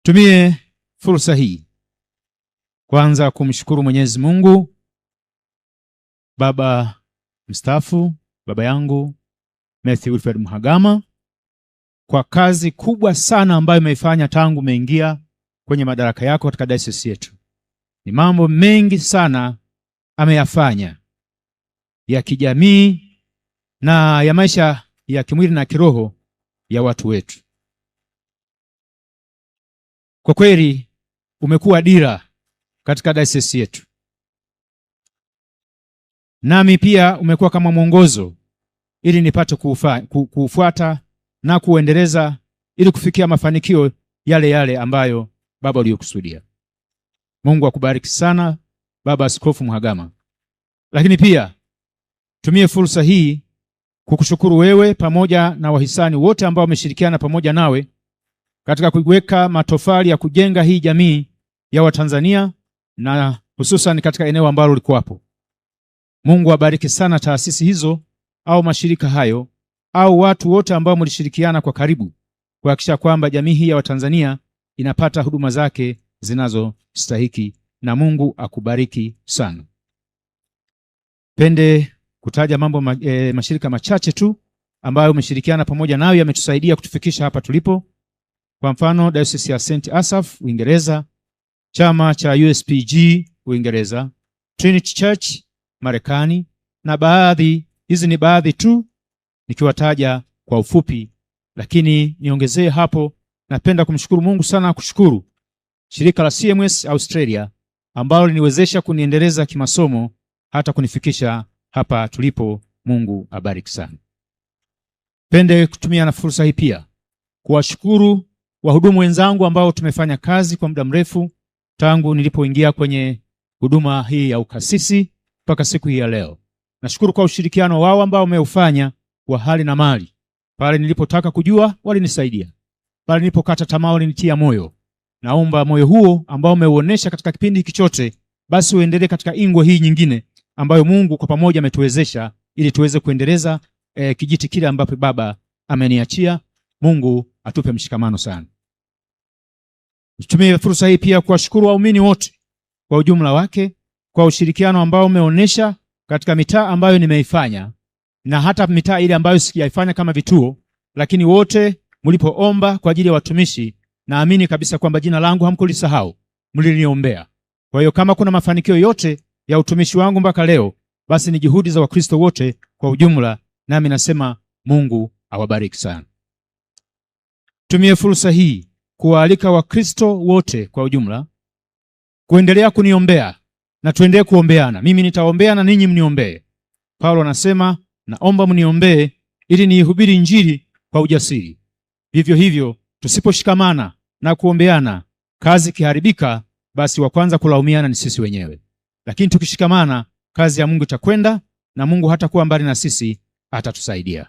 Tumie fursa hii kwanza kumshukuru Mwenyezi Mungu, baba mstaafu, baba yangu Matthew Wilfred Mhagama, kwa kazi kubwa sana ambayo umeifanya tangu umeingia kwenye madaraka yako katika diocese yetu. Ni mambo mengi sana ameyafanya ya kijamii na ya maisha ya kimwili na kiroho ya watu wetu. Kwa kweli umekuwa dira katika diocese yetu. Nami pia umekuwa kama mwongozo ili nipate kuufuata na kuendeleza ili kufikia mafanikio yale yale ambayo baba aliyokusudia. Mungu akubariki sana baba Askofu Mhagama. Lakini pia tumie fursa hii kukushukuru wewe pamoja na wahisani wote ambao wameshirikiana pamoja nawe katika kuweka matofali ya kujenga hii jamii ya Watanzania na hususan katika eneo ambalo ulikuwa hapo. Mungu abariki sana taasisi hizo au mashirika hayo au watu wote ambao mlishirikiana kwa karibu kuhakikisha kwamba jamii hii ya Watanzania inapata huduma zake zinazostahiki, na Mungu akubariki sana. Pende kutaja mashirika machache tu ambayo umeshirikiana pamoja nayo yametusaidia kutufikisha hapa tulipo. Kwa mfano, Diocese ya St. Asaph Uingereza, chama cha USPG Uingereza, Trinity Church Marekani, na hizi ni baadhi tu nikiwataja kwa ufupi, lakini niongezee hapo, napenda kumshukuru Mungu sana, kushukuru shirika la CMS Australia ambalo liniwezesha kuniendeleza kimasomo hata kunifikisha hapa tulipo. Mungu abariki sana. Pende kutumia na fursa hii pia kuwashukuru wahudumu wenzangu ambao tumefanya kazi kwa muda mrefu tangu nilipoingia kwenye huduma hii ya ukasisi mpaka siku hii ya leo. Nashukuru kwa ushirikiano wao ambao wameufanya wa hali na mali. Pale nilipotaka kujua walinisaidia, pale nilipokata tamaa walinitia moyo. Naomba moyo huo ambao umeuonesha katika kipindi hiki chote basi uendelee katika ingo hii nyingine ambayo Mungu kwa pamoja ametuwezesha ili tuweze kuendeleza kijiti kile ambapo baba ameniachia. Mungu atupe mshikamano sana. Nitumie fursa hii pia kuwashukuru waumini wote kwa ujumla wake kwa ushirikiano ambao umeonesha katika mitaa ambayo nimeifanya na hata mitaa ile ambayo sijaifanya kama vituo, lakini wote mlipoomba kwa ajili ya watumishi, naamini kabisa kwamba jina langu hamkulisahau, mliniombea. Kwa hiyo kama kuna mafanikio yote ya utumishi wangu mpaka leo, basi ni juhudi za Wakristo wote kwa ujumla, nami nasema Mungu awabariki sana. Tumie fursa hii kuwaalika Wakristo wote kwa ujumla kuendelea kuniombea na tuendelee kuombeana. Mimi nitaombea na ninyi mniombee. Paulo anasema, naomba mniombee ili niihubiri Injili kwa ujasiri. Vivyo hivyo tusiposhikamana na kuombeana, kazi kiharibika, basi wa kwanza kulaumiana ni sisi wenyewe. Lakini tukishikamana, kazi ya Mungu itakwenda na Mungu hatakuwa mbali na sisi, atatusaidia.